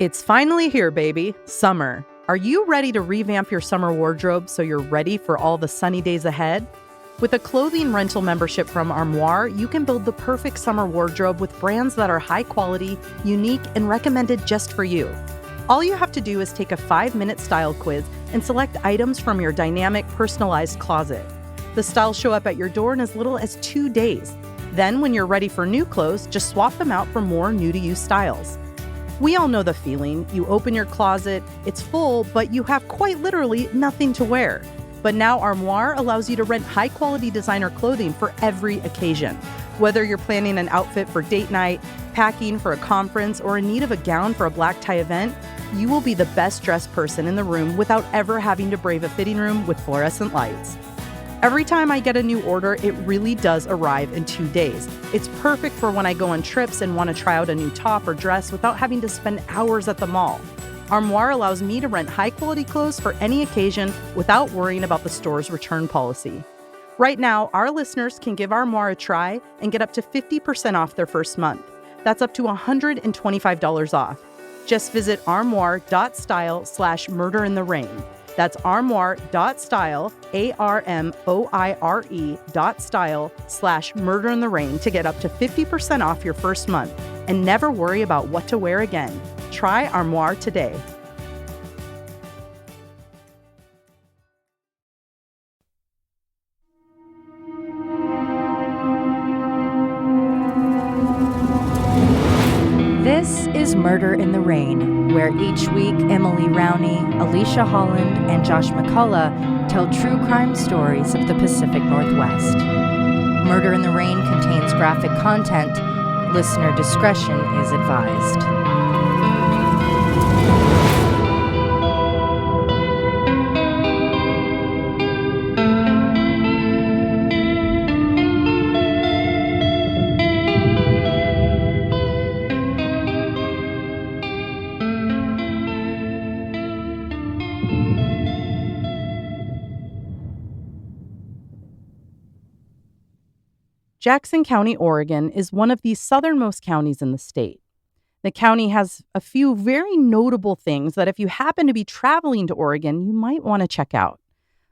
It's finally here, baby. Summer. Are you ready to revamp your summer wardrobe so you're ready for all the sunny days ahead? With a clothing rental membership from Armoire, you can build the perfect summer wardrobe with brands that are high quality, unique, and recommended just for you. All you have to do is take a 5-minute style quiz and select items from your dynamic, personalized closet. The styles show up at your door in as little as 2 days. Then, when you're ready for new clothes, just swap them out for more new-to-you styles. We all know the feeling. You open your closet, it's full, but you have quite literally nothing to wear. But now Armoire allows you to rent high-quality designer clothing for every occasion. Whether you're planning an outfit for date night, packing for a conference, or in need of a gown for a black tie event, you will be the best-dressed person in the room without ever having to brave a fitting room with fluorescent lights. Every time I get a new order, it really does arrive in 2 days. It's perfect for when I go on trips and want to try out a new top or dress without having to spend hours at the mall. Armoire allows me to rent high-quality clothes for any occasion without worrying about the store's return policy. Right now, our listeners can give Armoire a try and get up to 50% off their first month. That's up to $125 off. Just visit armoire.style/murderintherain. That's armoire.style, ARMOIRE.style/murderintherain to get up to 50% off your first month and never worry about what to wear again. Try Armoire today. This is Murder in the Rain, where each week Emily Rowney, Alicia Holland, and Josh McCullough tell true crime stories of the Pacific Northwest. Murder in the Rain contains graphic content. Listener discretion is advised. Jackson County, Oregon is one of the southernmost counties in the state. The county has a few very notable things that if you happen to be traveling to Oregon, you might want to check out.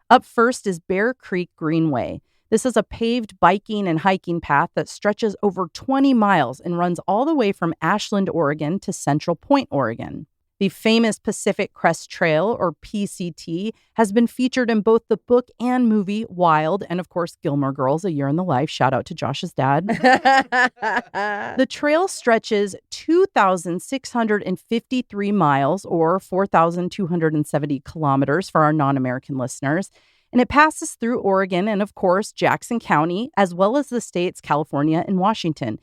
Up first is Bear Creek Greenway. This is a paved biking and hiking path that stretches over 20 miles and runs all the way from Ashland, Oregon to Central Point, Oregon. The famous Pacific Crest Trail, or PCT, has been featured in both the book and movie Wild, and of course, Gilmore Girls, A Year in the Life. Shout out to Josh's dad. The trail stretches 2,653 miles, or 4,270 kilometers for our non-American listeners, and it passes through Oregon and, of course, Jackson County, as well as the states California and Washington.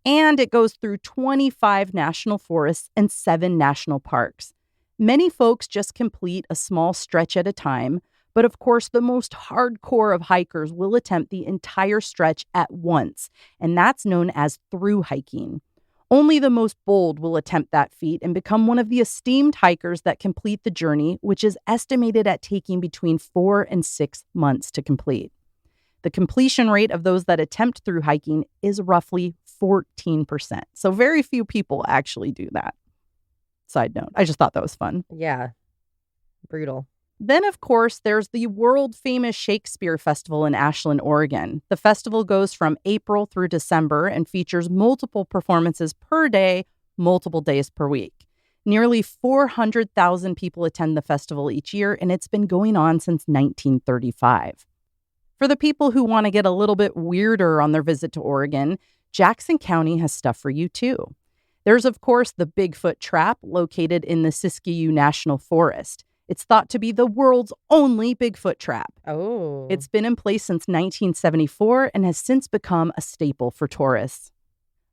And it goes through 25 national forests and 7 national parks. Many folks just complete a small stretch at a time, but of course, the most hardcore of hikers will attempt the entire stretch at once, and that's known as through hiking. Only the most bold will attempt that feat and become one of the esteemed hikers that complete the journey, which is estimated at taking between 4 and 6 months to complete. The completion rate of those that attempt through hiking is roughly 14%. So very few people actually do that. Side note, I just thought that was fun. Yeah. Brutal. Then, of course, there's the world-famous Shakespeare Festival in Ashland, Oregon. The festival goes from April through December and features multiple performances per day, multiple days per week. Nearly 400,000 people attend the festival each year, and it's been going on since 1935. For the people who want to get a little bit weirder on their visit to Oregon, Jackson County has stuff for you too. There's, of course, the Bigfoot Trap located in the Siskiyou National Forest. It's thought to be the world's only Bigfoot trap. Oh. It's been in place since 1974 and has since become a staple for tourists.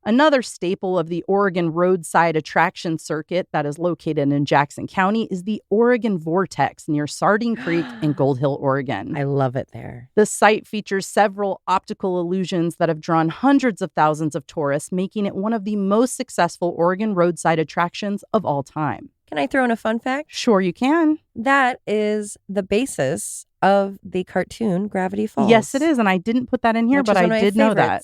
Another staple of the Oregon roadside attraction circuit that is located in Jackson County is the Oregon Vortex near Sardine Creek in Gold Hill, Oregon. I love it there. The site features several optical illusions that have drawn hundreds of thousands of tourists, making it one of the most successful Oregon roadside attractions of all time. Can I throw in a fun fact? Sure you can. That is the basis of the cartoon Gravity Falls. Yes, it is. And I didn't put that in here, but I did know that.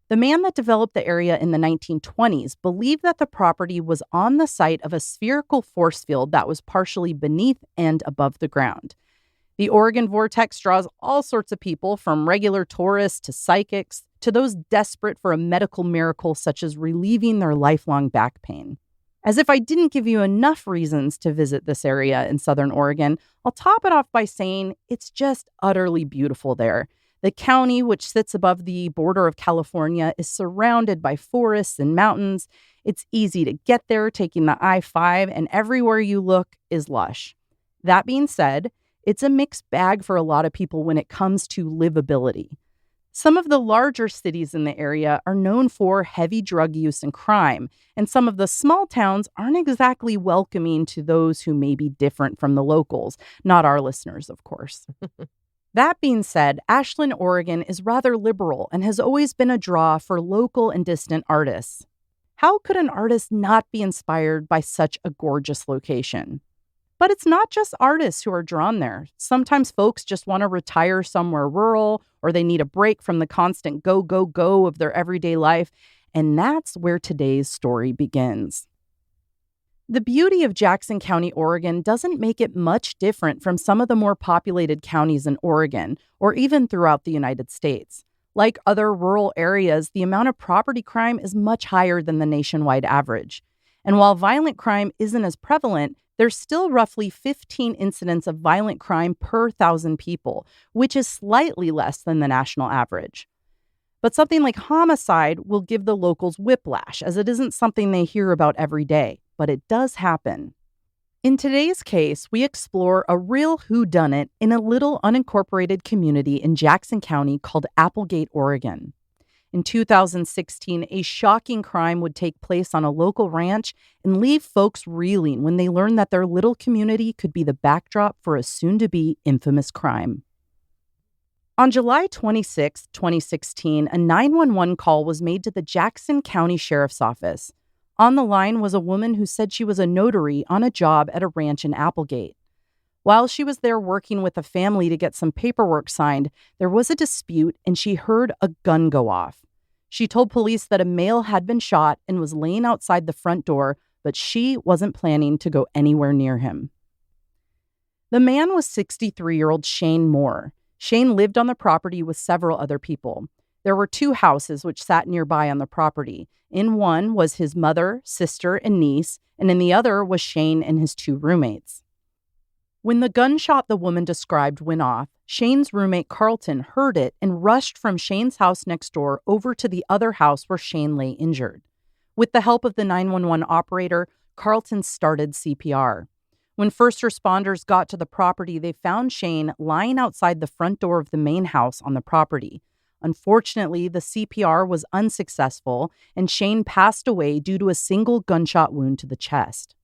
The man that developed the area in the 1920s believed that the property was on the site of a spherical force field that was partially beneath and above the ground. The Oregon vortex draws all sorts of people, from regular tourists to psychics to those desperate for a medical miracle such as relieving their lifelong back pain. As if I didn't give you enough reasons to visit this area in Southern Oregon, I'll top it off by saying it's just utterly beautiful there. The county, which sits above the border of California, is surrounded by forests and mountains. It's easy to get there taking the I-5, and everywhere you look is lush. That being said, it's a mixed bag for a lot of people when it comes to livability. Some of the larger cities in the area are known for heavy drug use and crime, and some of the small towns aren't exactly welcoming to those who may be different from the locals, not our listeners, of course. That being said, Ashland, Oregon is rather liberal and has always been a draw for local and distant artists. How could an artist not be inspired by such a gorgeous location? But it's not just artists who are drawn there. Sometimes folks just want to retire somewhere rural, or they need a break from the constant go, go, go of their everyday life. And that's where today's story begins. The beauty of Jackson County, Oregon doesn't make it much different from some of the more populated counties in Oregon, or even throughout the United States. Like other rural areas, the amount of property crime is much higher than the nationwide average. And while violent crime isn't as prevalent, there's still roughly 15 incidents of violent crime per 1,000 people, which is slightly less than the national average. But something like homicide will give the locals whiplash, as it isn't something they hear about every day, but it does happen. In today's case, we explore a real whodunit in a little unincorporated community in Jackson County called Applegate, Oregon. In 2016, a shocking crime would take place on a local ranch and leave folks reeling when they learned that their little community could be the backdrop for a soon-to-be infamous crime. On July 26, 2016, a 911 call was made to the Jackson County Sheriff's Office. On the line was a woman who said she was a notary on a job at a ranch in Applegate. While she was there working with a family to get some paperwork signed, there was a dispute and she heard a gun go off. She told police that a male had been shot and was laying outside the front door, but she wasn't planning to go anywhere near him. The man was 63-year-old Shane Moore. Shane lived on the property with several other people. There were 2 houses which sat nearby on the property. In one was his mother, sister, and niece, and in the other was Shane and his 2 roommates. When the gunshot the woman described went off, Shane's roommate Carlton heard it and rushed from Shane's house next door over to the other house where Shane lay injured. With the help of the 911 operator, Carlton started CPR. When first responders got to the property, they found Shane lying outside the front door of the main house on the property. Unfortunately, the CPR was unsuccessful, and Shane passed away due to a single gunshot wound to the chest.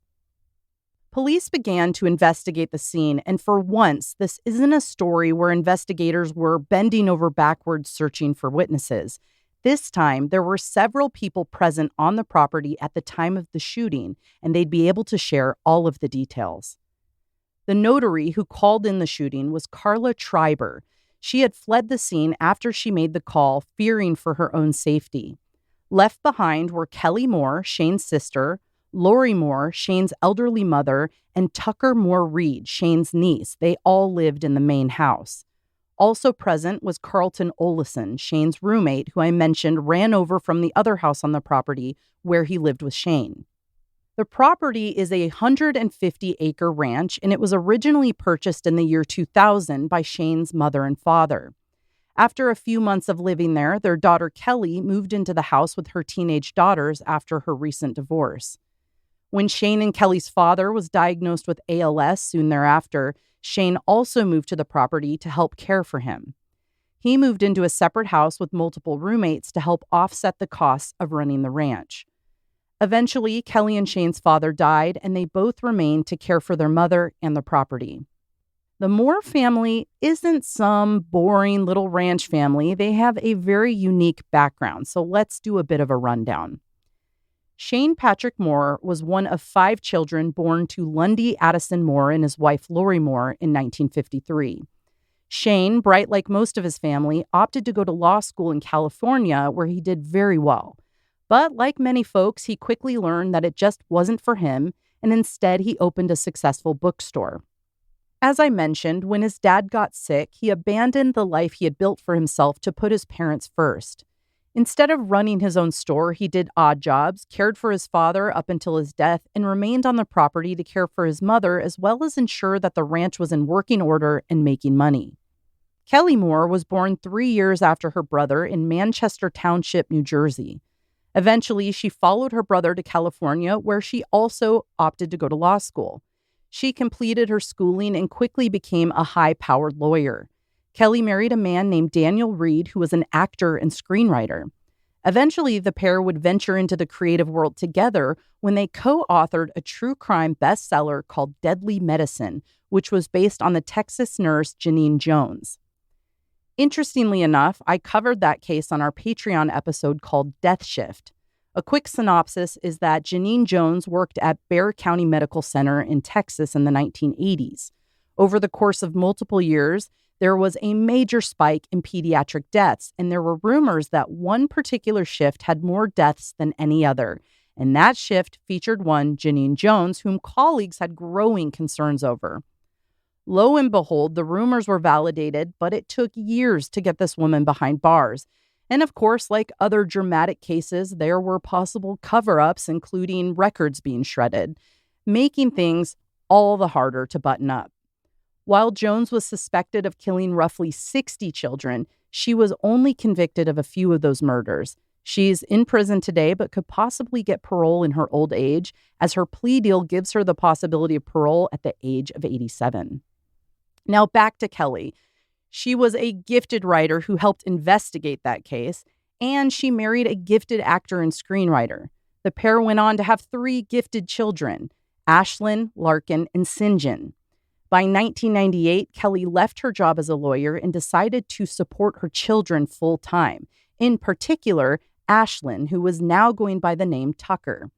Police began to investigate the scene, and for once, this isn't a story where investigators were bending over backwards searching for witnesses. This time, there were several people present on the property at the time of the shooting, and they'd be able to share all of the details. The notary who called in the shooting was Carla Treiber. She had fled the scene after she made the call, fearing for her own safety. Left behind were Kelly Moore, Shane's sister, Lori Moore, Shane's elderly mother, and Tucker Moore Reed, Shane's niece. They all lived in the main house. Also present was Carlton Olison, Shane's roommate, who I mentioned ran over from the other house on the property where he lived with Shane. The property is a 150-acre ranch, and it was originally purchased in the year 2000 by Shane's mother and father. After a few months of living there, their daughter Kelly moved into the house with her teenage daughters after her recent divorce. When Shane and Kelly's father was diagnosed with ALS soon thereafter, Shane also moved to the property to help care for him. He moved into a separate house with multiple roommates to help offset the costs of running the ranch. Eventually, Kelly and Shane's father died, and they both remained to care for their mother and the property. The Moore family isn't some boring little ranch family. They have a very unique background, so let's do a bit of a rundown. Shane Patrick Moore was one of 5 children born to Lundy Addison Moore and his wife Lori Moore in 1953. Shane, bright like most of his family, opted to go to law school in California, where he did very well. But like many folks, he quickly learned that it just wasn't for him, and instead he opened a successful bookstore. As I mentioned, when his dad got sick, he abandoned the life he had built for himself to put his parents first. Instead of running his own store, he did odd jobs, cared for his father up until his death, and remained on the property to care for his mother, as well as ensure that the ranch was in working order and making money. Kelly Moore was born 3 years after her brother in Manchester Township, New Jersey. Eventually, she followed her brother to California, where she also opted to go to law school. She completed her schooling and quickly became a high-powered lawyer. Kelly married a man named Daniel Reed, who was an actor and screenwriter. Eventually, the pair would venture into the creative world together when they co-authored a true crime bestseller called Deadly Medicine, which was based on the Texas nurse Janine Jones. Interestingly enough, I covered that case on our Patreon episode called Death Shift. A quick synopsis is that Janine Jones worked at Bexar County Medical Center in Texas in the 1980s. Over the course of multiple years, there was a major spike in pediatric deaths, and there were rumors that one particular shift had more deaths than any other. And that shift featured one, Janine Jones, whom colleagues had growing concerns over. Lo and behold, the rumors were validated, but it took years to get this woman behind bars. And of course, like other dramatic cases, there were possible cover-ups, including records being shredded, making things all the harder to button up. While Jones was suspected of killing roughly 60 children, she was only convicted of a few of those murders. She's in prison today, but could possibly get parole in her old age, as her plea deal gives her the possibility of parole at the age of 87. Now back to Kelly. She was a gifted writer who helped investigate that case, and she married a gifted actor and screenwriter. The pair went on to have 3 gifted children, Ashlyn, Larkin, and Sinjin. By 1998, Kelly left her job as a lawyer and decided to support her children full-time, in particular, Ashlyn, who was now going by the name Tucker.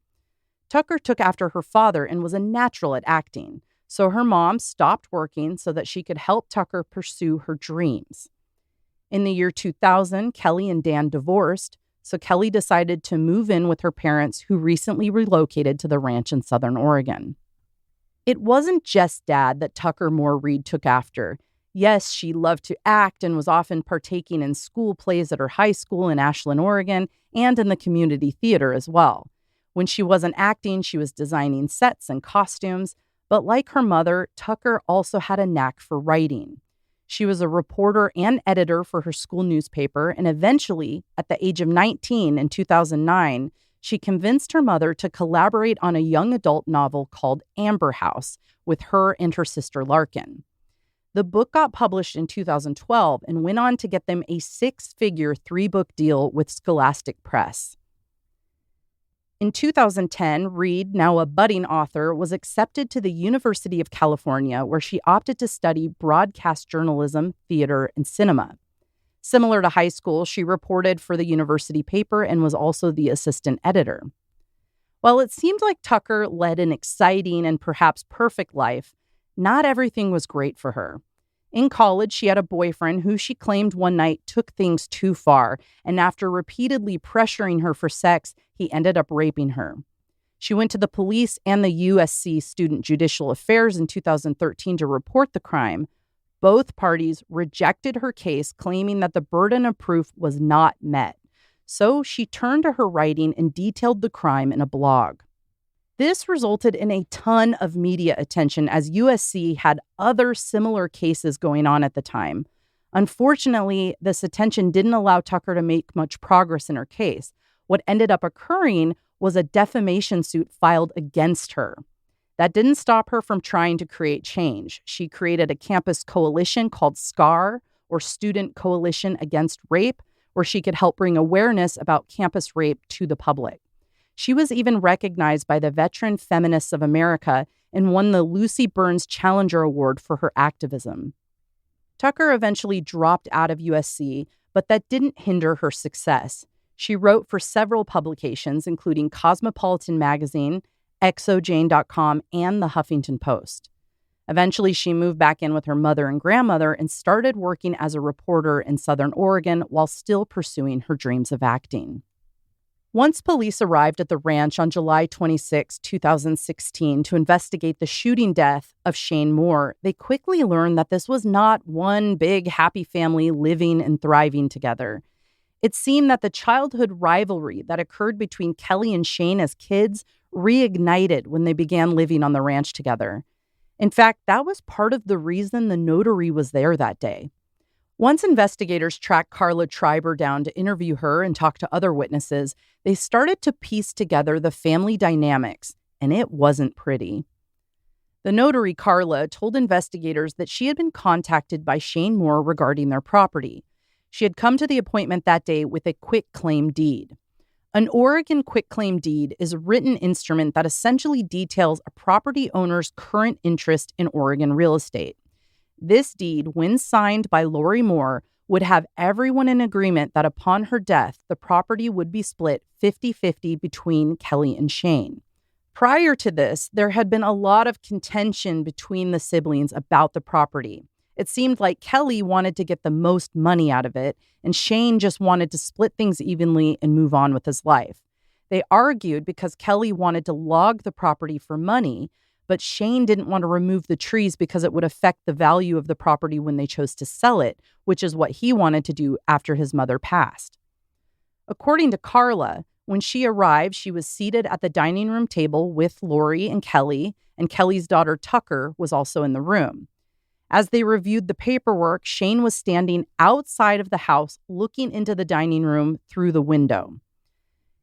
Tucker took after her father and was a natural at acting. So her mom stopped working so that she could help Tucker pursue her dreams. In the year 2000, Kelly and Dan divorced, so Kelly decided to move in with her parents, who recently relocated to the ranch in Southern Oregon. It wasn't just Dad that Tucker Moore Reed took after. Yes, she loved to act and was often partaking in school plays at her high school in Ashland, Oregon, and in the community theater as well. When she wasn't acting, she was designing sets and costumes. But like her mother, Tucker also had a knack for writing. She was a reporter and editor for her school newspaper, and eventually, at the age of 19 in 2009, she convinced her mother to collaborate on a young adult novel called Amber House with her and her sister Larkin. The book got published in 2012 and went on to get them a 6-figure 3-book deal with Scholastic Press. In 2010, Reed, now a budding author, was accepted to the University of California, where she opted to study broadcast journalism, theater, and cinema. Similar to high school, she reported for the university paper and was also the assistant editor. While it seemed like Tucker led an exciting and perhaps perfect life, not everything was great for her. In college, she had a boyfriend who she claimed one night took things too far, and after repeatedly pressuring her for sex, he ended up raping her. She went to the police and the USC Student Judicial Affairs in 2013 to report the crime. Both parties rejected her case, claiming that the burden of proof was not met. So she turned to her writing and detailed the crime in a blog. This resulted in a ton of media attention, as USC had other similar cases going on at the time. Unfortunately, this attention didn't allow Tucker to make much progress in her case. What ended up occurring was a defamation suit filed against her. That didn't stop her from trying to create change. She created a campus coalition called SCAR, or Student Coalition Against Rape, where she could help bring awareness about campus rape to the public. She was even recognized by the Veteran Feminists of America and won the Lucy Burns Challenger Award for her activism. Tucker eventually dropped out of USC, but that didn't hinder her success. She wrote for several publications, including Cosmopolitan Magazine, Exojane.com, and the Huffington Post. Eventually, she moved back in with her mother and grandmother and started working as a reporter in Southern Oregon while still pursuing her dreams of acting. Once police arrived at the ranch on July 26, 2016, to investigate the shooting death of Shane Moore, they quickly learned that this was not one big happy family living and thriving together. It seemed that the childhood rivalry that occurred between Kelly and Shane as kids reignited when they began living on the ranch together. In fact, that was part of the reason the notary was there that day. Once investigators tracked Carla Triber down to interview her and talk to other witnesses, they started to piece together the family dynamics, and it wasn't pretty. The notary, Carla, told investigators that she had been contacted by Shane Moore regarding their property. She had come to the appointment that day with a quitclaim deed. An Oregon quitclaim deed is a written instrument that essentially details a property owner's current interest in Oregon real estate. This deed, when signed by Lori Moore, would have everyone in agreement that upon her death, the property would be split 50-50 between Kelly and Shane. Prior to this, there had been a lot of contention between the siblings about the property. It seemed like Kelly wanted to get the most money out of it, and Shane just wanted to split things evenly and move on with his life. They argued because Kelly wanted to log the property for money, but Shane didn't want to remove the trees because it would affect the value of the property when they chose to sell it, which is what he wanted to do after his mother passed. According to Carla, when she arrived, she was seated at the dining room table with Lori and Kelly's daughter Tucker was also in the room. As they reviewed the paperwork, Shane was standing outside of the house looking into the dining room through the window.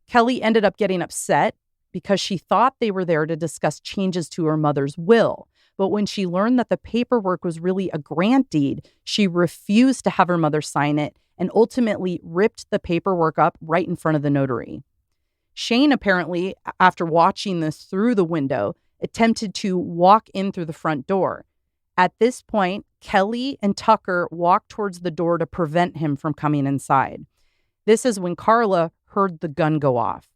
Kelly ended up getting upset because she thought they were there to discuss changes to her mother's will. But when she learned that the paperwork was really a grant deed, she refused to have her mother sign it and ultimately ripped the paperwork up right in front of the notary. Shane apparently, after watching this through the window, attempted to walk in through the front door. At this point, Kelly and Tucker walked towards the door to prevent him from coming inside. This is when Carla heard the gun go off.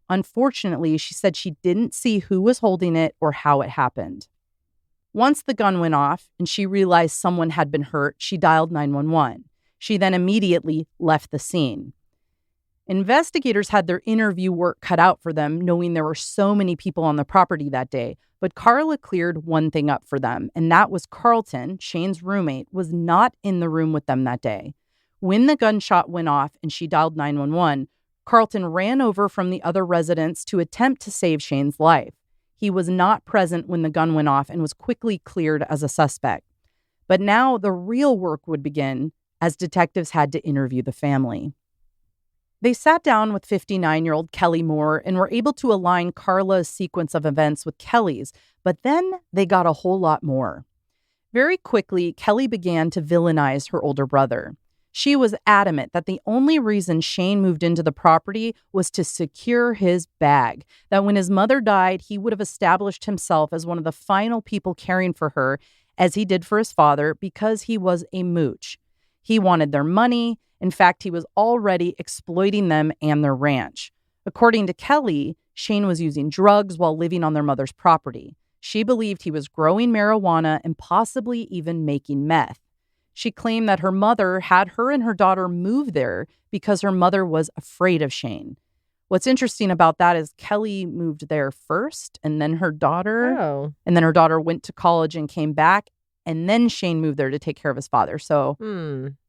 Unfortunately, she said she didn't see who was holding it or how it happened. Once the gun went off and she realized someone had been hurt, she dialed 911. She then immediately left the scene. Investigators had their interview work cut out for them, knowing there were so many people on the property that day. But Carla cleared one thing up for them, and that was Carlton, Shane's roommate, was not in the room with them that day. When the gunshot went off and she dialed 911, Carlton ran over from the other residents to attempt to save Shane's life. He was not present when the gun went off and was quickly cleared as a suspect. But now the real work would begin as detectives had to interview the family. They sat down with 59-year-old Kelly Moore and were able to align Carla's sequence of events with Kelly's, but then they got a whole lot more. Very quickly, Kelly began to villainize her older brother. She was adamant that the only reason Shane moved into the property was to secure his bag, that when his mother died, he would have established himself as one of the final people caring for her, as he did for his father, because he was a mooch. He wanted their money. In fact, he was already exploiting them and their ranch. According to Kelly, Shane was using drugs while living on their mother's property. She believed he was growing marijuana and possibly even making meth. She claimed that her mother had her and her daughter move there because her mother was afraid of Shane. What's interesting about that is Kelly moved there first and then her daughter. Oh. And then her daughter went to college and came back. And then Shane moved there to take care of his father. So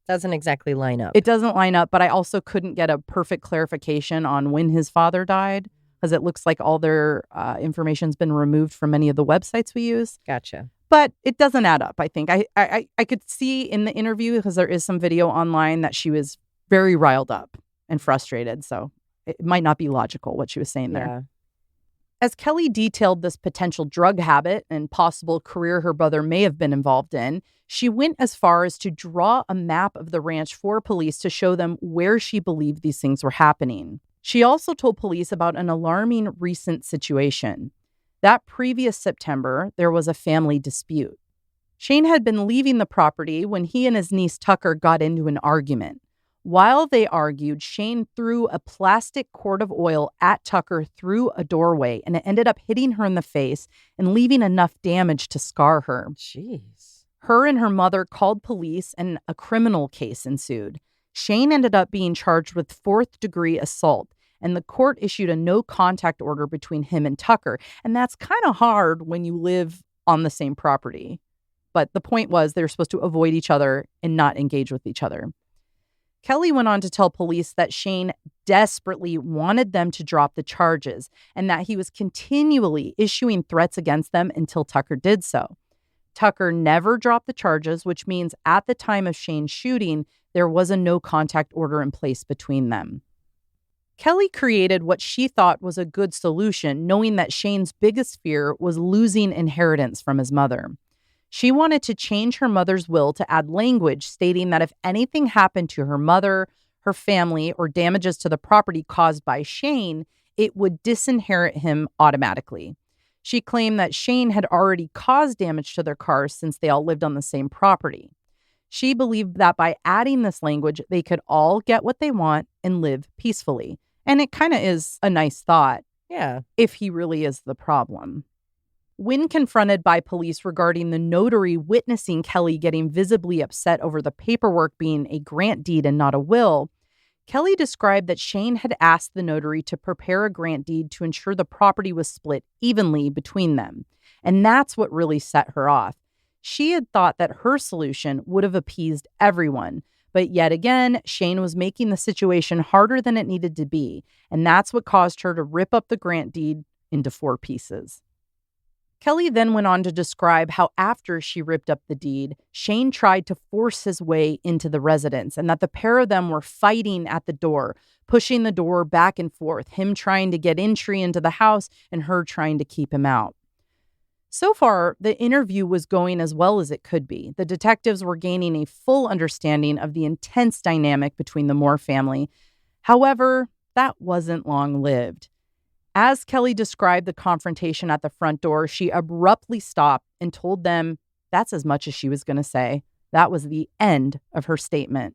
Doesn't exactly line up. it doesn't line up, but I also couldn't get a perfect clarification on when his father died, because it looks like all their information's been removed from many of the websites we use. Gotcha. But it doesn't add up, I think. I could see in the interview, because there is some video online, that she was very riled up and frustrated. So it might not be logical what she was saying there. Yeah. As Kelly detailed this potential drug habit and possible career her brother may have been involved in, she went as far as to draw a map of the ranch for police to show them where she believed these things were happening. She also told police about an alarming recent situation. That previous September, there was a family dispute. Shane had been leaving the property when he and his niece Tucker got into an argument. While they argued, Shane threw a plastic quart of oil at Tucker through a doorway, and it ended up hitting her in the face and leaving enough damage to scar her. Jeez. Her and her mother called police, and a criminal case ensued. Shane ended up being charged with fourth-degree assault, and the court issued a no-contact order between him and Tucker. And that's kind of hard when you live on the same property. But the point was they were supposed to avoid each other and not engage with each other. Kelly went on to tell police that Shane desperately wanted them to drop the charges and that he was continually issuing threats against them until Tucker did so. Tucker never dropped the charges, which means at the time of Shane's shooting, there was a no-contact order in place between them. Kelly created what she thought was a good solution, knowing that Shane's biggest fear was losing inheritance from his mother. She wanted to change her mother's will to add language stating that if anything happened to her mother, her family, or damages to the property caused by Shane, it would disinherit him automatically. She claimed that Shane had already caused damage to their cars since they all lived on the same property. She believed that by adding this language, they could all get what they want and live peacefully. And it kind of is a nice thought. Yeah. If he really is the problem. When confronted by police regarding the notary witnessing Kelly getting visibly upset over the paperwork being a grant deed and not a will, Kelly described that Shane had asked the notary to prepare a grant deed to ensure the property was split evenly between them. And that's what really set her off. She had thought that her solution would have appeased everyone. But yet again, Shane was making the situation harder than it needed to be. And that's what caused her to rip up the grant deed into 4 pieces. Kelly then went on to describe how after she ripped up the deed, Shane tried to force his way into the residence and that the pair of them were fighting at the door, pushing the door back and forth, him trying to get entry into the house and her trying to keep him out. So far, the interview was going as well as it could be. The detectives were gaining a full understanding of the intense dynamic between the Moore family. However, that wasn't long-lived. As Kelly described the confrontation at the front door, she abruptly stopped and told them that's as much as she was going to say. That was the end of her statement.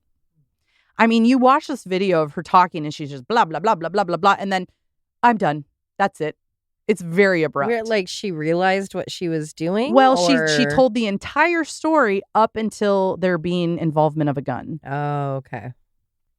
I mean, you watch this video of her talking and she's just blah, blah, blah, blah, blah, blah, blah. And then I'm done. That's it. It's very abrupt. Like she realized what she was doing? Well, she told the entire story up until there being involvement of a gun. Oh, okay.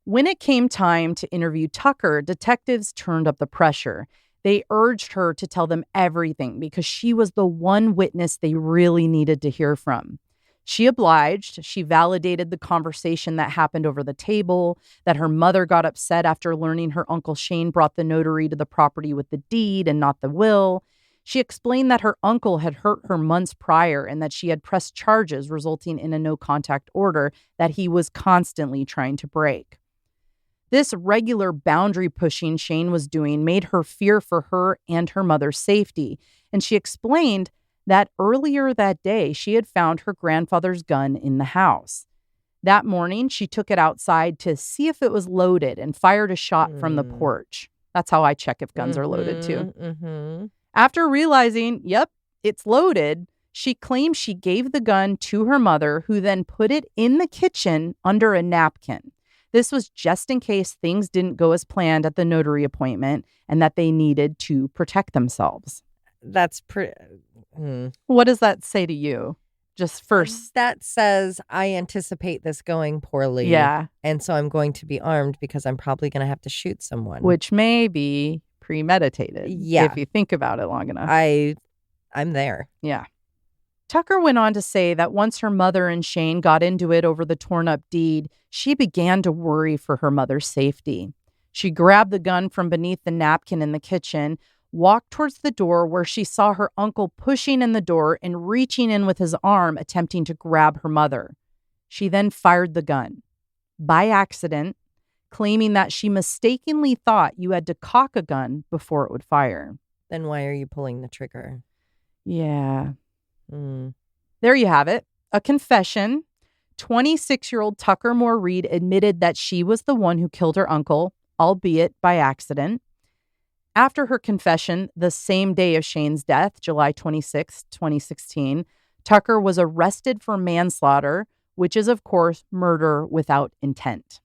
When it came time to interview Tucker, detectives turned up the pressure. They urged her to tell them everything because she was the one witness they really needed to hear from. She obliged. She validated the conversation that happened over the table, that her mother got upset after learning her Uncle Shane brought the notary to the property with the deed and not the will. She explained that her uncle had hurt her months prior and that she had pressed charges resulting in a no-contact order that he was constantly trying to break. This regular boundary pushing Shane was doing made her fear for her and her mother's safety. And she explained that earlier that day, she had found her grandfather's gun in the house. That morning, she took it outside to see if it was loaded and fired a shot from the porch. That's how I check if guns are loaded, too. Mm-hmm. After realizing, yep, it's loaded, she claimed she gave the gun to her mother, who then put it in the kitchen under a napkin. This was just in case things didn't go as planned at the notary appointment and that they needed to protect themselves. That's pretty... What does that say to you? Just first. That says, I anticipate this going poorly. Yeah. And so I'm going to be armed because I'm probably going to have to shoot someone. Which may be premeditated. Yeah. If you think about it long enough. I'm there. Yeah. Tucker went on to say that once her mother and Shane got into it over the torn up deed, she began to worry for her mother's safety. She grabbed the gun from beneath the napkin in the kitchen, walked towards the door where she saw her uncle pushing in the door and reaching in with his arm, attempting to grab her mother. She then fired the gun by accident, claiming that she mistakenly thought you had to cock a gun before it would fire. Then why are you pulling the trigger? Yeah. There you have it. A confession. 26-year-old Tucker Moore Reed admitted that she was the one who killed her uncle, albeit by accident. After her confession, the same day of Shane's death, July 26, 2016, Tucker was arrested for manslaughter, which is, of course, murder without intent.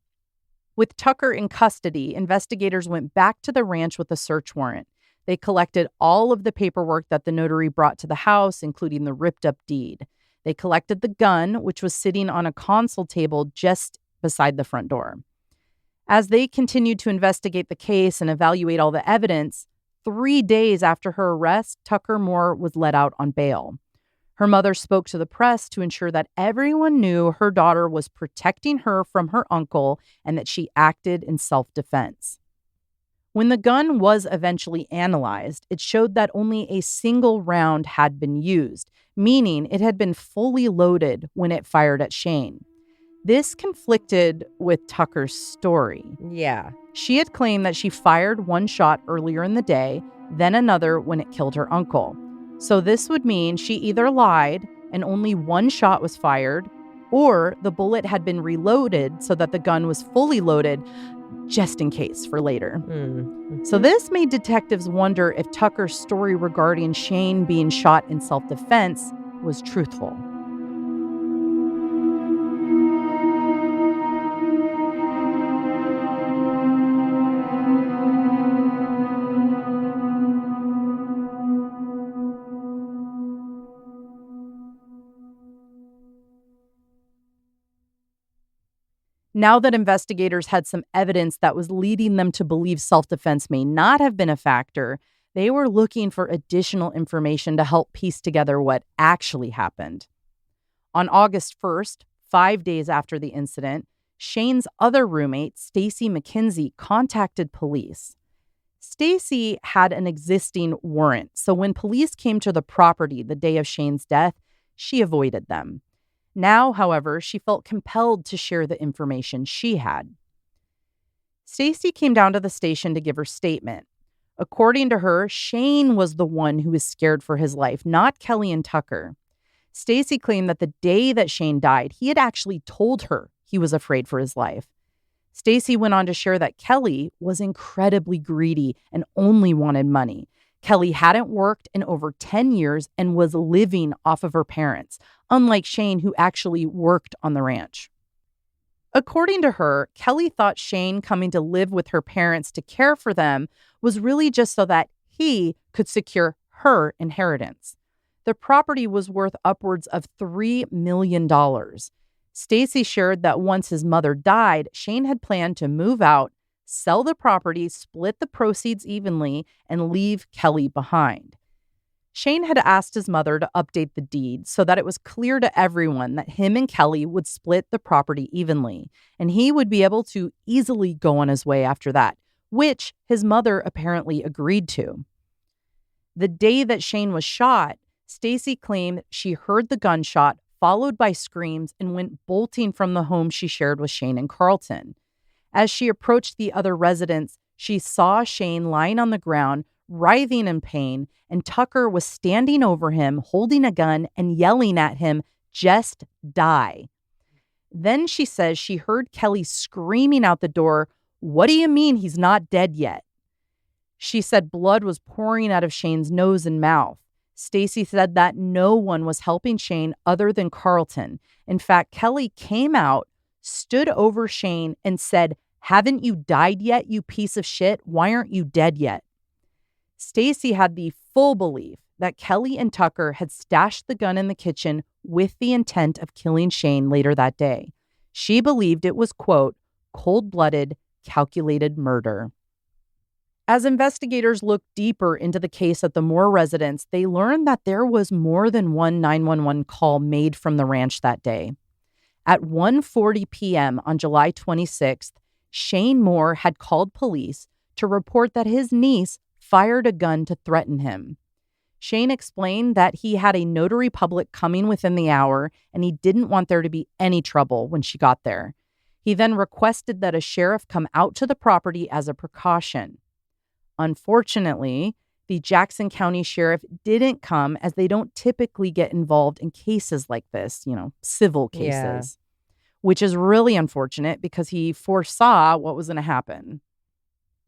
With Tucker in custody, investigators went back to the ranch with a search warrant. They collected all of the paperwork that the notary brought to the house, including the ripped-up deed. They collected the gun, which was sitting on a console table just beside the front door. As they continued to investigate the case and evaluate all the evidence, 3 days after her arrest, Tucker Moore was let out on bail. Her mother spoke to the press to ensure that everyone knew her daughter was protecting her from her uncle and that she acted in self-defense. When the gun was eventually analyzed, it showed that only a single round had been used, meaning it had been fully loaded when it fired at Shane. This conflicted with Tucker's story. Yeah. She had claimed that she fired one shot earlier in the day, then another when it killed her uncle. So this would mean she either lied and only one shot was fired, or the bullet had been reloaded so that the gun was fully loaded just in case for later. So this made detectives wonder if Tucker's story regarding Shane being shot in self-defense was truthful. Now that investigators had some evidence that was leading them to believe self-defense may not have been a factor, they were looking for additional information to help piece together what actually happened. On August 1st, 5 days after the incident, Shane's other roommate, Stacy McKenzie, contacted police. Stacy had an existing warrant, so when police came to the property the day of Shane's death, she avoided them. Now, however, she felt compelled to share the information she had. Stacy came down to the station to give her statement. According to her, Shane was the one who was scared for his life, not Kelly and Tucker. Stacy claimed that the day that Shane died, he had actually told her he was afraid for his life. Stacy went on to share that Kelly was incredibly greedy and only wanted money. Kelly hadn't worked in over 10 years and was living off of her parents, unlike Shane, who actually worked on the ranch. According to her, Kelly thought Shane coming to live with her parents to care for them was really just so that he could secure her inheritance. The property was worth upwards of $3 million. Stacy shared that once his mother died, Shane had planned to move out, sell the property, split the proceeds evenly, and leave Kelly behind. Shane had asked his mother to update the deed so that it was clear to everyone that him and Kelly would split the property evenly, and he would be able to easily go on his way after that, which his mother apparently agreed to. The day that Shane was shot, Stacy claimed she heard the gunshot followed by screams and went bolting from the home she shared with Shane and Carlton. As she approached the other residents, she saw Shane lying on the ground, writhing in pain, and Tucker was standing over him, holding a gun and yelling at him, "Just die." Then she says she heard Kelly screaming out the door, "What do you mean he's not dead yet?" She said blood was pouring out of Shane's nose and mouth. Stacy said that no one was helping Shane other than Carlton. In fact, Kelly came out, stood over Shane, and said, "Haven't you died yet, you piece of shit? Why aren't you dead yet?" Stacy had the full belief that Kelly and Tucker had stashed the gun in the kitchen with the intent of killing Shane later that day. She believed it was, quote, cold-blooded, calculated murder. As investigators looked deeper into the case at the Moore residence, they learned that there was more than one 911 call made from the ranch that day. At 1:40 p.m. on July 26th, Shane Moore had called police to report that his niece fired a gun to threaten him. Shane explained that he had a notary public coming within the hour and he didn't want there to be any trouble when she got there. He then requested that a sheriff come out to the property as a precaution. Unfortunately, the Jackson County Sheriff didn't come as they don't typically get involved in cases like this, civil cases, which is really unfortunate because he foresaw what was going to happen.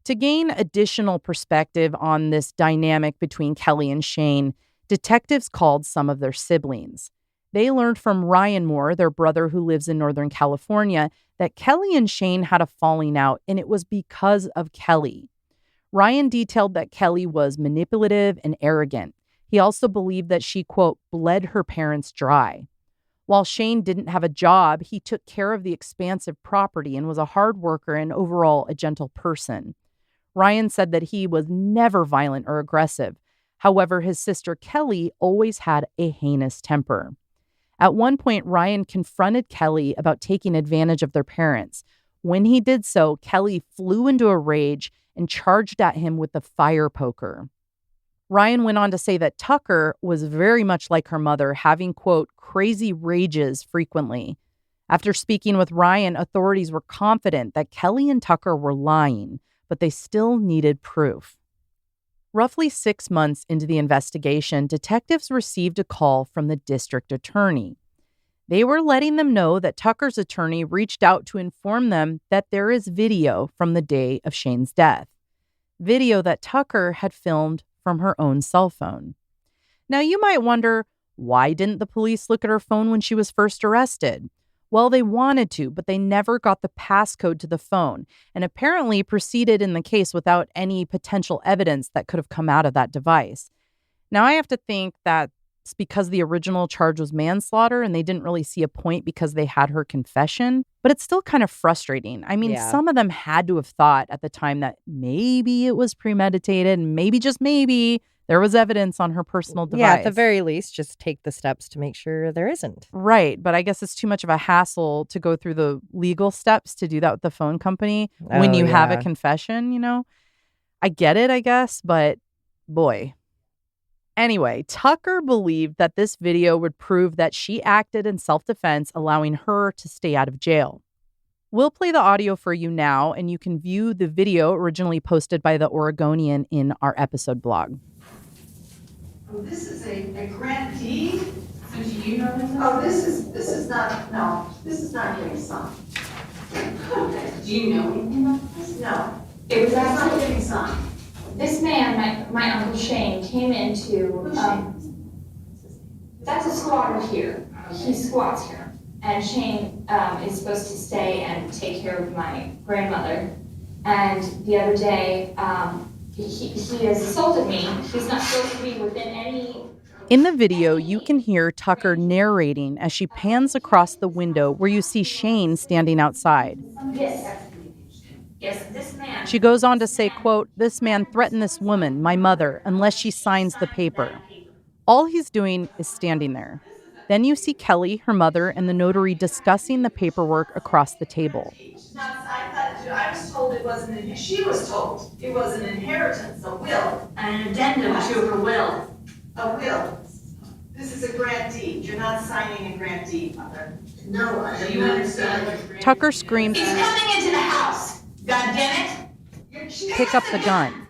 To gain additional perspective on this dynamic between Kelly and Shane, detectives called some of their siblings. They learned from Ryan Moore, their brother who lives in Northern California, that Kelly and Shane had a falling out, and it was because of Kelly. Ryan detailed that Kelly was manipulative and arrogant. He also believed that she, quote, bled her parents dry. While Shane didn't have a job, he took care of the expansive property and was a hard worker and overall a gentle person. Ryan said that he was never violent or aggressive. However, his sister Kelly always had a heinous temper. At one point, Ryan confronted Kelly about taking advantage of their parents. When he did so, Kelly flew into a rage and charged at him with the fire poker. Ryan went on to say that Tucker was very much like her mother, having, quote, crazy rages frequently. After speaking with Ryan, authorities were confident that Kelly and Tucker were lying, but they still needed proof. Roughly 6 months into the investigation, detectives received a call from the district attorney. They were letting them know that Tucker's attorney reached out to inform them that there is video from the day of Shane's death. Video that Tucker had filmed from her own cell phone. Now, you might wonder, why didn't the police look at her phone when she was first arrested? Well, they wanted to, but they never got the passcode to the phone and apparently proceeded in the case without any potential evidence that could have come out of that device. Now, I have to think that it's because the original charge was manslaughter and they didn't really see a point because they had her confession, but it's still kind of frustrating. I mean, some of them had to have thought at the time that maybe it was premeditated and maybe, just maybe, there was evidence on her personal device. Yeah, at the very least, just take the steps to make sure there isn't. Right, but I guess it's too much of a hassle to go through the legal steps to do that with the phone company when you have a confession, you know? I get it, I guess, but boy. Anyway, Tucker believed that this video would prove that she acted in self-defense, allowing her to stay out of jail. We'll play the audio for you now, and you can view the video originally posted by the Oregonian in our episode blog. Oh, this is a grant deed? So do you know this? Oh, this is not getting signed. Do you know anything about this? No, It was it's not actually, getting signed. this man, my Uncle Shane, came into, that's a squatter here. He squats here. And Shane is supposed to stay and take care of my grandmother. And the other day, he has assaulted me. He's not supposed to be within any... In the video, you can hear Tucker narrating as she pans across the window where you see Shane standing outside. Yes, this man. She goes on to say, quote, "This man threatened this woman, my mother, unless she signs the paper." All he's doing is standing there. Then you see Kelly, her mother, and the notary discussing the paperwork across the table. I was told she was told it was an inheritance, a will. An addendum to her will. A will. This is a grant deed. You're not signing a grant deed, Mother. No, I Do you understand? Tucker screams, He's coming into the house. God damn it. "Pick up the gun."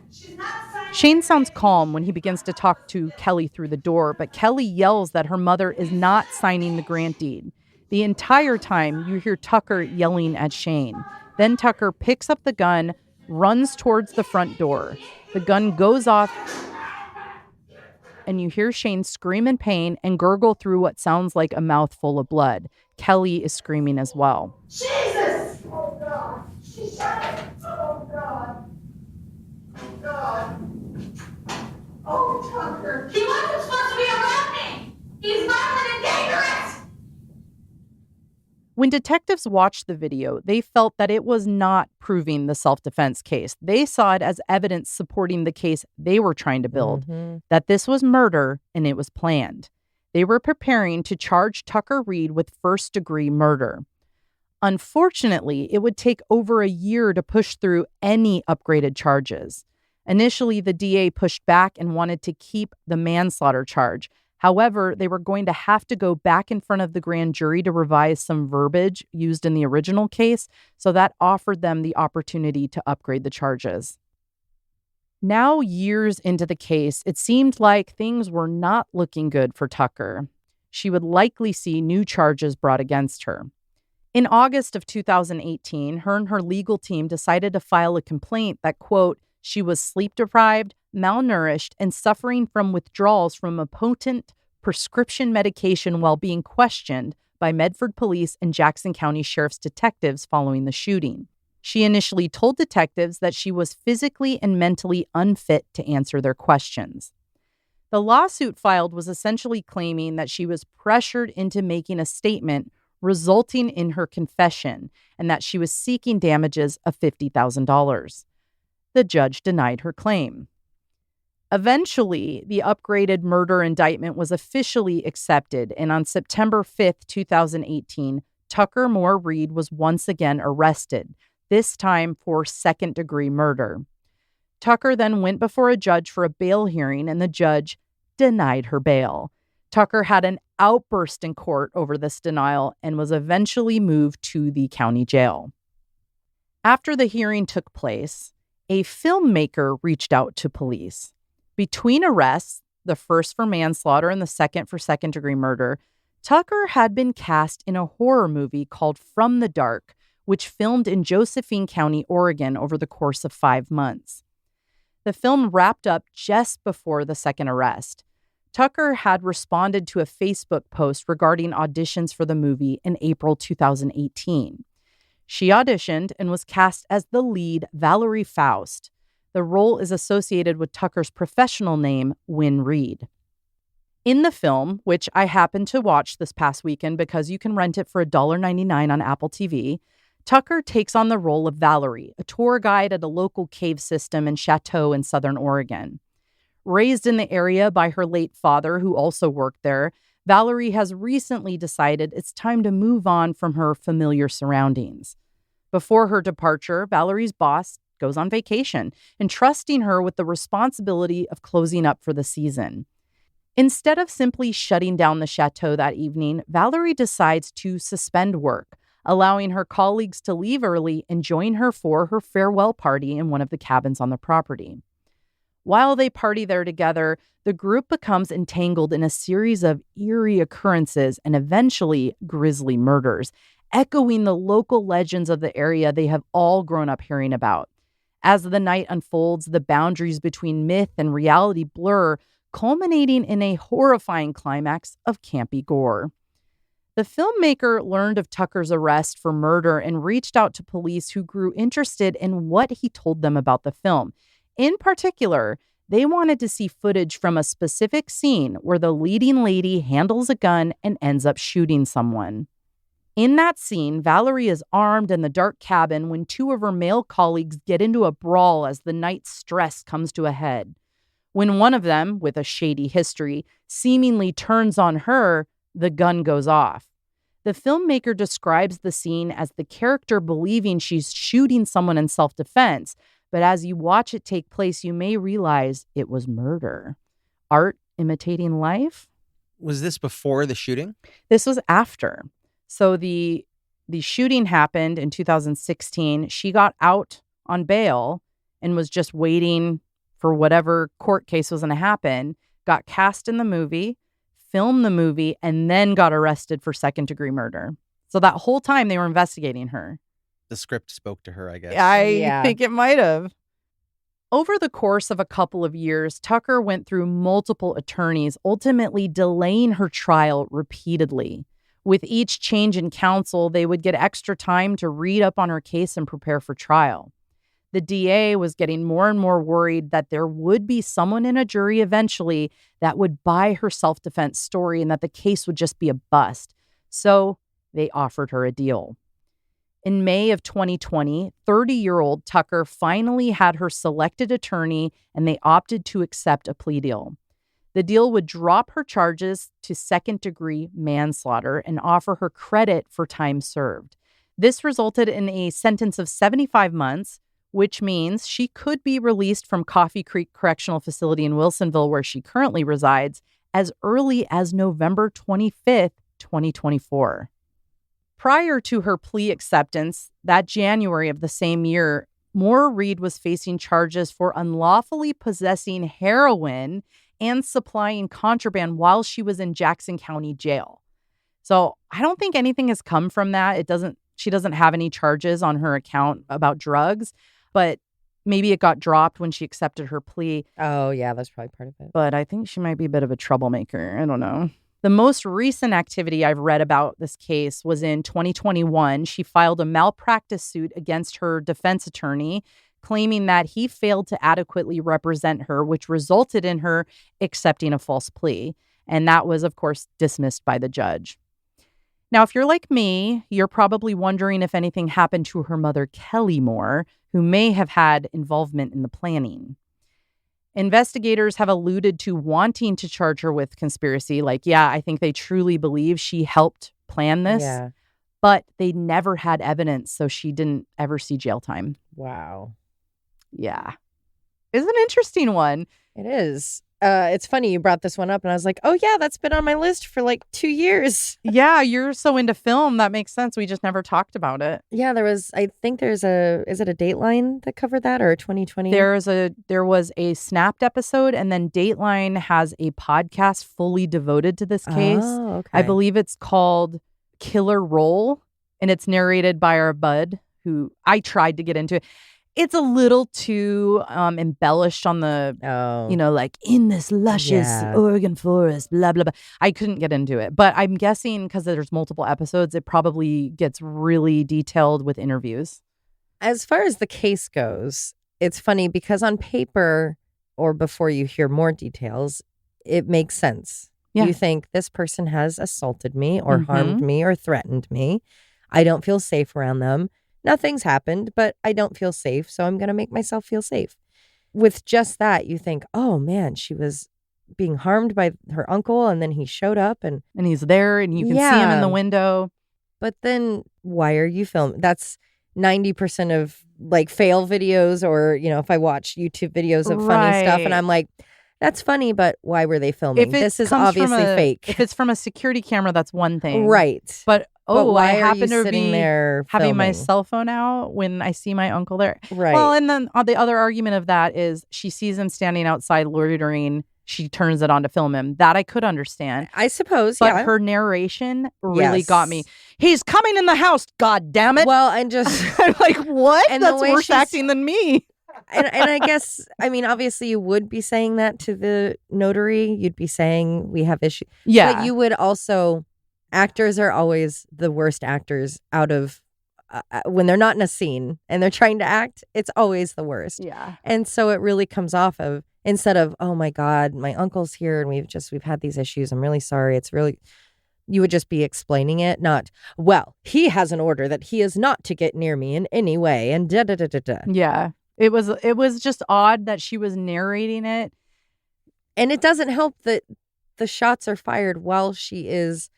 Shane sounds calm when he begins to talk to Kelly through the door, but Kelly yells that her mother is not signing the grant deed. The entire time, you hear Tucker yelling at Shane. Then Tucker picks up the gun, runs towards the front door. The gun goes off, and you hear Shane scream in pain and gurgle through what sounds like a mouthful of blood. Kelly is screaming as well. Jesus! Oh, God. She shot it. Oh, God. Oh, God. Oh, Tucker. He wasn't supposed to be around me. He's violent and dangerous. When detectives watched the video, they felt that it was not proving the self-defense case. They saw it as evidence supporting the case they were trying to build, that this was murder and it was planned. They were preparing to charge Tucker Reed with first-degree murder. Unfortunately, it would take over a year to push through any upgraded charges. Initially, the DA pushed back and wanted to keep the manslaughter charge. However, they were going to have to go back in front of the grand jury to revise some verbiage used in the original case, so that offered them the opportunity to upgrade the charges. Now, years into the case, it seemed like things were not looking good for Tucker. She would likely see new charges brought against her. In August of 2018, her and her legal team decided to file a complaint that, quote, she was sleep-deprived, malnourished, and suffering from withdrawals from a potent prescription medication while being questioned by Medford Police and Jackson County Sheriff's detectives following the shooting. She initially told detectives that she was physically and mentally unfit to answer their questions. The lawsuit filed was essentially claiming that she was pressured into making a statement resulting in her confession and that she was seeking damages of $50,000. The judge denied her claim. Eventually, the upgraded murder indictment was officially accepted, and on September 5th, 2018, Tucker Moore Reed was once again arrested, this time for second-degree murder. Tucker then went before a judge for a bail hearing, and the judge denied her bail. Tucker had an outburst in court over this denial and was eventually moved to the county jail. After the hearing took place, a filmmaker reached out to police. Between arrests, the first for manslaughter and the second for second-degree murder, Tucker had been cast in a horror movie called From the Dark, which filmed in Josephine County, Oregon, over the course of 5 months. The film wrapped up just before the second arrest. Tucker had responded to a Facebook post regarding auditions for the movie in April 2018. She auditioned and was cast as the lead, Valerie Faust. The role is associated with Tucker's professional name, Wynn Reed. In the film, which I happened to watch this past weekend because you can rent it for $1.99 on Apple TV, Tucker takes on the role of Valerie, a tour guide at a local cave system and chateau in Southern Oregon. Raised in the area by her late father, who also worked there, Valerie has recently decided it's time to move on from her familiar surroundings. Before her departure, Valerie's boss goes on vacation, entrusting her with the responsibility of closing up for the season. Instead of simply shutting down the chateau that evening, Valerie decides to suspend work, allowing her colleagues to leave early and join her for her farewell party in one of the cabins on the property. While they party there together, the group becomes entangled in a series of eerie occurrences and eventually grisly murders, echoing the local legends of the area they have all grown up hearing about. As the night unfolds, the boundaries between myth and reality blur, culminating in a horrifying climax of campy gore. The filmmaker learned of Tucker's arrest for murder and reached out to police who grew interested in what he told them about the film. In particular, they wanted to see footage from a specific scene where the leading lady handles a gun and ends up shooting someone. In that scene, Valerie is armed in the dark cabin when 2 of her male colleagues get into a brawl as the night's stress comes to a head. When one of them, with a shady history, seemingly turns on her, the gun goes off. The filmmaker describes the scene as the character believing she's shooting someone in self-defense, but as you watch it take place, you may realize it was murder. Art imitating life? Was this before the shooting? This was after. So the shooting happened in 2016. She got out on bail and was just waiting for whatever court case was going to happen, got cast in the movie, filmed the movie, and then got arrested for second-degree murder. So that whole time they were investigating her. The script spoke to her, I guess. I think it might have. Over the course of a couple of years, Tucker went through multiple attorneys, ultimately delaying her trial repeatedly. With each change in counsel, they would get extra time to read up on her case and prepare for trial. The DA was getting more and more worried that there would be someone in a jury eventually that would buy her self-defense story and that the case would just be a bust. So they offered her a deal. In May of 2020, 30-year-old Tucker finally had her selected attorney, and they opted to accept a plea deal. The deal would drop her charges to second-degree manslaughter and offer her credit for time served. This resulted in a sentence of 75 months, which means she could be released from Coffee Creek Correctional Facility in Wilsonville, where she currently resides, as early as November 25th, 2024. Prior to her plea acceptance, that January of the same year, Moore Reed was facing charges for unlawfully possessing heroin and supplying contraband while she was in Jackson County Jail. So I don't think anything has come from that. She doesn't have any charges on her account about drugs, but maybe it got dropped when she accepted her plea. Oh, yeah, that's probably part of it. But I think she might be a bit of a troublemaker. I don't know. The most recent activity I've read about this case was in 2021. She filed a malpractice suit against her defense attorney, claiming that he failed to adequately represent her, which resulted in her accepting a false plea. And that was, of course, dismissed by the judge. Now, if you're like me, you're probably wondering if anything happened to her mother, Kelly Moore, who may have had involvement in the planning. Investigators have alluded to wanting to charge her with conspiracy. Like, yeah, I think they truly believe she helped plan this, Yeah. but they never had evidence, so she didn't ever see jail time. Wow. Yeah. It's an interesting one. It is. It's funny you brought this one up, and I was like, oh, yeah, that's been on my list for like 2 years. Yeah, you're so into film. That makes sense. We just never talked about it. Yeah, I think is it a Dateline that covered that, or 2020? There was a Snapped episode, and then Dateline has a podcast fully devoted to this case. Oh, okay. I believe it's called Killer Roll, and it's narrated by our bud, who I tried to get into. It's a little too embellished on the, Oh. like in this luscious Yeah. Oregon forest, blah, blah, blah. I couldn't get into it. But I'm guessing because there's multiple episodes, it probably gets really detailed with interviews. As far as the case goes, it's funny because on paper, or before you hear more details, it makes sense. Yeah. You think this person has assaulted me or Mhm. harmed me or threatened me. I don't feel safe around them. Nothing's happened, but I don't feel safe, so I'm going to make myself feel safe. With just that, you think, oh man, she was being harmed by her uncle, and then he showed up, and And he's there, and you can see him in the Yeah. window. but then why are you filming? That's 90% of like fail videos, or if I watch YouTube videos of funny stuff, and Right. I'm like, that's funny, but why were they filming? If it This is comes from obviously fake. If it's from a security camera, that's one thing. Right. But But why I are happen you to sitting be there having my filming? cell phone out when I see my uncle there. Right. Well, and then the other argument of that is she sees him standing outside loitering. She turns it on to film him. That I could understand. I suppose, But yeah. her narration really got me. Yes. He's coming in the house, God damn it. Well, and just I'm like, what? And the That's way worse she's- acting than me. and I guess, I mean, obviously you would be saying that to the notary. You'd be saying we have issues. Yeah. But you would also, actors are always the worst actors out of, when they're not in a scene and they're trying to act, it's always the worst. Yeah. And so it really comes off of, instead of, oh my God, my uncle's here and we've had these issues. I'm really sorry. It's really, you would just be explaining it, not, well, he has an order that he is not to get near me in any way. And da da da da da. Yeah. It was just odd that she was narrating it. And it doesn't help that the shots are fired while she is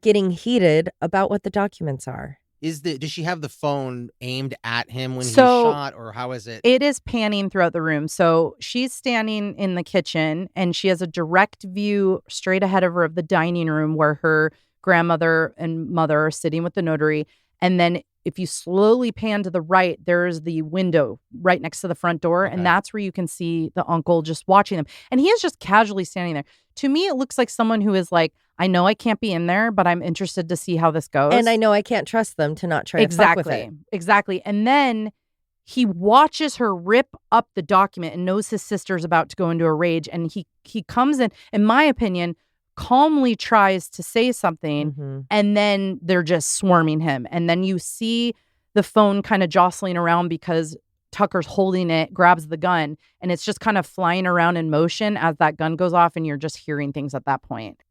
getting heated about what the documents are. Does she have the phone aimed at him when So, he's shot, or how is it? It is panning throughout the room. So she's standing in the kitchen and she has a direct view straight ahead of her of the dining room where her grandmother and mother are sitting with the notary. And then if you slowly pan to the right, there's the window right next to the front door. Okay. And that's where you can see the uncle just watching them. And he is just casually standing there. To me, it looks like someone who is like, I know I can't be in there, but I'm interested to see how this goes. And I know I can't trust them to not try to fuck with it. Exactly. And then he watches her rip up the document and knows his sister's about to go into a rage. And he comes in my opinion, calmly tries to say something. Mhm. And then they're just swarming him. And then you see the phone kind of jostling around because Tucker's holding it, grabs the gun, and it's just kind of flying around in motion as that gun goes off, and you're just hearing things at that point.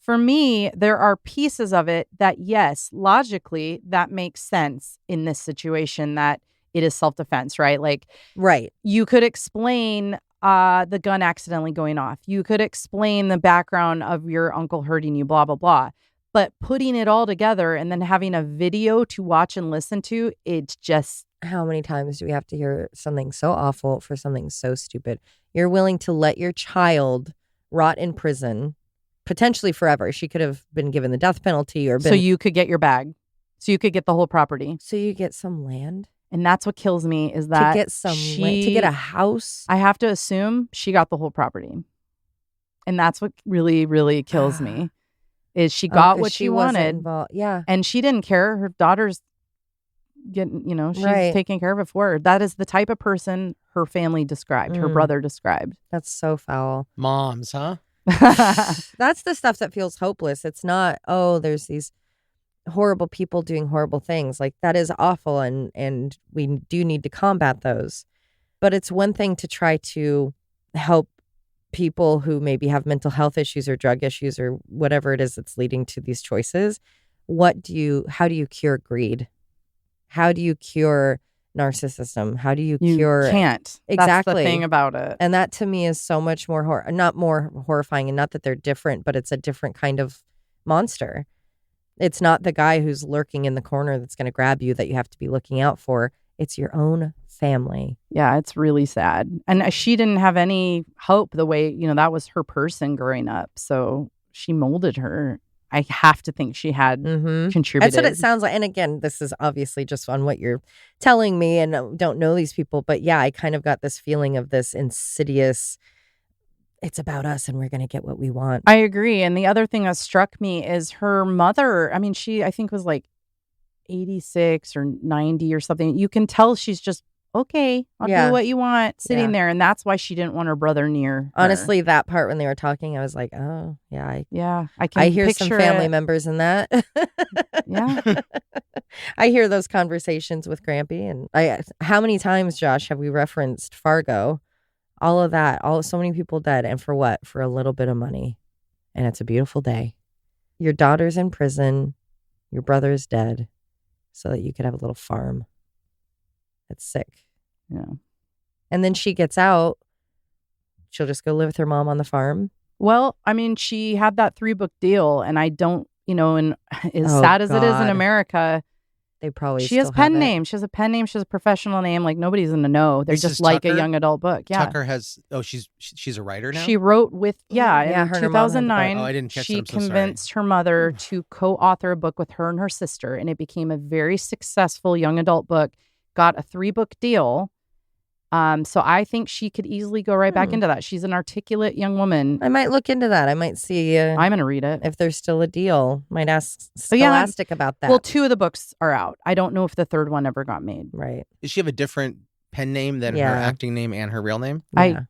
For me, there are pieces of it that, yes, logically, that makes sense in this situation that it is self-defense, right? Like, Right. you could explain the gun accidentally going off. You could explain the background of your uncle hurting you, blah, blah, blah. But putting it all together and then having a video to watch and listen to, it's just, How many times do we have to hear something so awful for something so stupid? You're willing to let your child rot in prison, potentially forever. She could have been given the death penalty or been. so you could get your bag. So you could get the whole property. So you get some land And that's what kills me is that to get some land, to get a house. I have to assume she got the whole property. And that's what really, really kills me is she got 'Cause what she wasn't wanted. involved. Yeah. And she didn't care. Her daughter's getting, she's Right. taking care of it for her. That is the type of person her family described, her Mm. brother described. That's so foul. Moms, huh? That's the stuff that feels hopeless. It's not, oh, there's these horrible people doing horrible things. Like, that is awful, and we do need to combat those. But it's one thing to try to help people who maybe have mental health issues or drug issues or whatever it is that's leading to these choices. How do you cure greed? How do you cure narcissism? How do you cure? You can't. Exactly. That's the thing about it. And that to me is so much more not more horrifying, and not that they're different, but it's a different kind of monster. It's not the guy who's lurking in the corner that's going to grab you that you have to be looking out for. It's your own family. Yeah, it's really sad. And she didn't have any hope the way, that was her person growing up. So she molded her. I have to think she had contributed. That's what it sounds like. And again, this is obviously just on what you're telling me, and don't know these people. But yeah, I kind of got this feeling of this insidious, it's about us and we're going to get what we want. I agree. And the other thing that struck me is her mother. I mean, she, I think, was like 86 or 90 or something. You can tell she's just, okay, I'll do what you want, sitting there. And that's why she didn't want her brother near her. Honestly, that part when they were talking, I was like, oh, yeah. I hear some family members in that. Yeah. I hear those conversations with Grampy. And how many times, Josh, have we referenced Fargo? All of that, so many people dead. And for what? For a little bit of money. And it's a beautiful day. Your daughter's in prison. Your brother's dead. So that you could have a little farm. It's sick. Yeah. And then she gets out. She'll just go live with her mom on the farm. Well, I mean, she had that 3-book deal, and I don't, and as sad as it is in America, they probably she has pen name. She has a pen name. She has a professional name. Like, nobody's in the know. They're just like a young adult book. Yeah. Tucker has. Oh, she's a writer now. She wrote with in her 2009. Oh, I didn't catch that. She I'm so convinced her mother to co-author a book with her and her sister, and it became a very successful young adult book. Got a 3-book deal. So I think she could easily go right back into that. She's an articulate young woman. I might look into that. I might see. I'm going to read it. If there's still a deal. Might ask Scholastic about that. Well, 2 of the books are out. I don't know if the 3rd one ever got made. Right. Does she have a different pen name than her acting name and her real name? Yeah.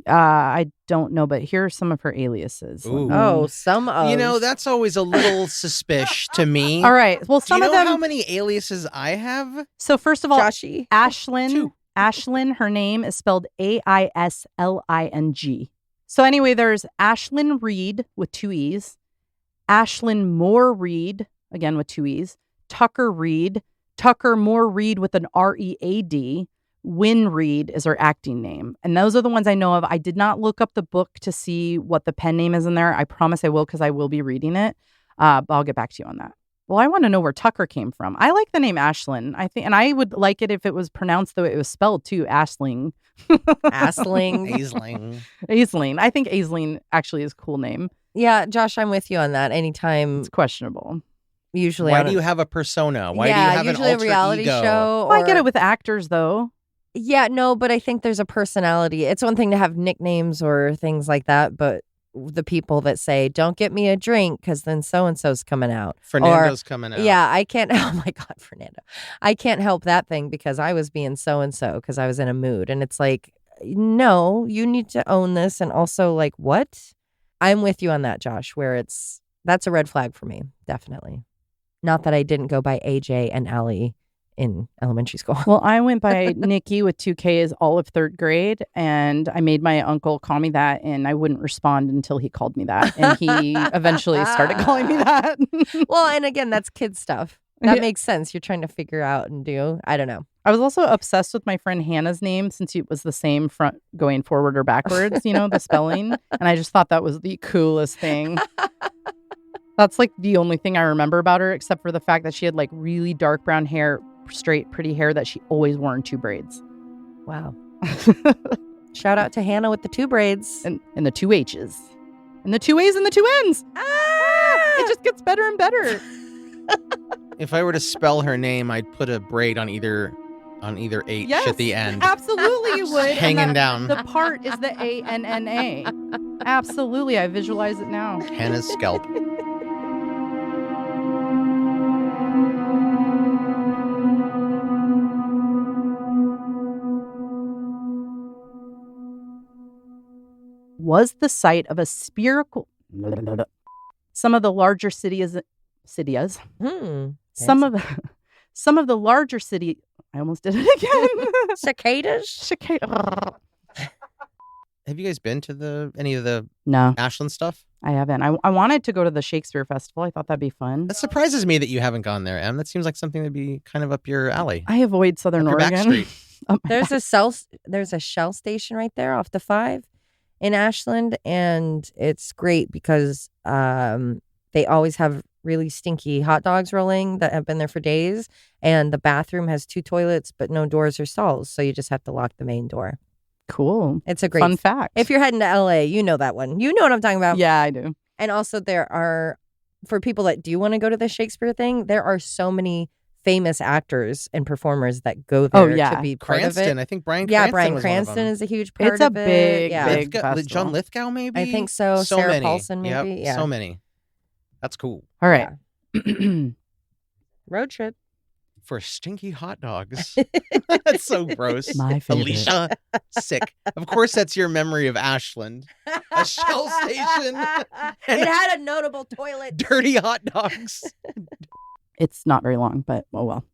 I don't know, but here are some of her aliases. Ooh. Oh, some of. That's always a little suspicious to me. All right. Well, some Do you of know them. how many aliases I have? So first of all, Joshy. Ashlyn. 2. Ashlyn, her name is spelled Aisling. So anyway, there's Ashlyn Reed with 2 E's, Ashlyn Moore Reed, again with 2 E's, Tucker Reed, Tucker Moore Reed with an READ, Wynn Reed is her acting name. And those are the ones I know of. I did not look up the book to see what the pen name is in there. I promise I will, because I will be reading it. But I'll get back to you on that. Well, I want to know where Tucker came from. I like the name Ashlyn. I think, and I would like it if it was pronounced the way it was spelled too, Ashling. Aisling. Aisling. I think Aisling actually is a cool name. Yeah, Josh, I'm with you on that. Anytime. It's questionable. Usually. Why do you have a persona? Why do you have usually an alter a reality ego? show. Well, I get it with actors though. Yeah, no, but I think there's a personality. It's one thing to have nicknames or things like that, but the people that say, don't get me a drink because then so-and-so's coming out. Fernando's coming out. Yeah, I can't. Oh my God, Fernando. I can't help that thing because I was being so-and-so because I was in a mood. And it's like, no, you need to own this. And also like, what? I'm with you on that, Josh, where that's a red flag for me. Definitely. Not that I didn't go by AJ and Allie in elementary school. Well, I went by Nikki with 2 Ks all of 3rd grade, and I made my uncle call me that, and I wouldn't respond until he called me that, and he eventually started calling me that. Well, and again, that's kid stuff. That makes sense. You're trying to figure out and do. I don't know. I was also obsessed with my friend Hannah's name since it was the same front going forward or backwards, the spelling, and I just thought that was the coolest thing. That's like the only thing I remember about her, except for the fact that she had like really dark brown hair, straight, pretty hair that she always wore in 2 braids. Wow. Shout out to Hannah with the 2 braids. And the 2 H's. And the 2 A's and the 2 N's. It just gets better and better. If I were to spell her name, I'd put a braid on either H at the end. Absolutely you would. Hanging down. The part is the ANNA. Absolutely. I visualize it now. Hannah's scalp. was the site of a spherical. Some of the larger cities. Some of the larger city. I almost did it again. Cicadas? Cicada. Have you guys been to any of the No, Ashland stuff? I haven't. I wanted to go to the Shakespeare Festival. I thought that'd be fun. That surprises me that you haven't gone there, Em. That seems like something that'd be kind of up your alley. I avoid Southern Up your back Oregon. street. Up my There's back. there's a Shell station right there off the 5 in Ashland, and it's great because they always have really stinky hot dogs rolling that have been there for days, and the bathroom has 2 toilets but no doors or stalls, so you just have to lock the main door. Cool. It's a great Fun fact. If you're heading to LA, you know that one. You know what I'm talking about. Yeah, I do. And also there are, for people that do want to go to the Shakespeare thing, there are so many famous actors and performers that go there to be part Cranston. of it. I think Bryan Yeah, Cranston Bryan was one of Cranston them. is a huge part It's a of it. big, yeah. big John festival. Lithgow, maybe? I think so. So Sarah many. Paulson, maybe. Yep, Yeah. so many. That's cool. All right. Road trip. For stinky hot dogs. That's so gross. My favorite. Alicia, sick. Of course, that's your memory of Ashland. A Shell station. And It had a notable toilet. dirty hot dogs. It's not very long, but oh well.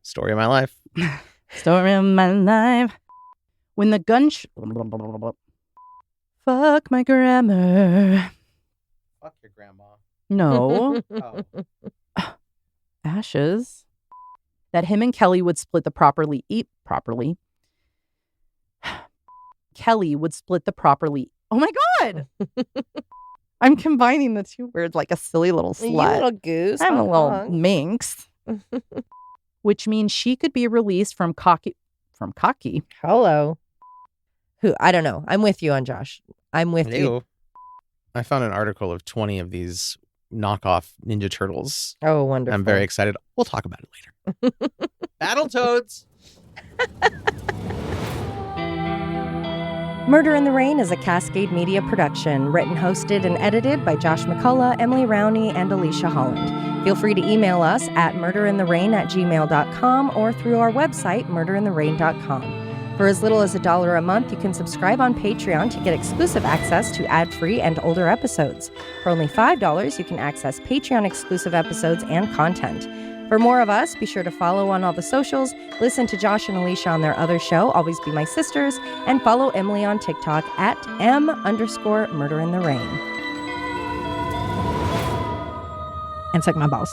Story of my life. Story of my life. When the gun. Fuck my grammar. Fuck your grandma. No. Oh. Ashes. That him and Kelly would split the properly. Kelly would split the properly. Oh my God. I'm combining the 2 words like a silly little You slut. little goose. I'm a honk, little honk. minx. Which means she could be released from cocky. Hello. Who? I don't know. I'm with you on Josh. I'm with you. Ew. I found an article of 20 of these knockoff Ninja Turtles. Oh, wonderful. I'm very excited. We'll talk about it later. Battletoads. Murder in the Rain is a Cascade Media production, written, hosted, and edited by Josh McCullough, Emily Rowney, and Alicia Holland. Feel free to email us at murderintherain@gmail.com or through our website, murderintherain.com. For as little as $1 a month, you can subscribe on Patreon to get exclusive access to ad-free and older episodes. For only $5, you can access Patreon-exclusive episodes and content. For more of us, be sure to follow on all the socials, listen to Josh and Alicia on their other show, Always Be My Sisters, and follow Emily on TikTok at @M_murderintherain. And suck my balls.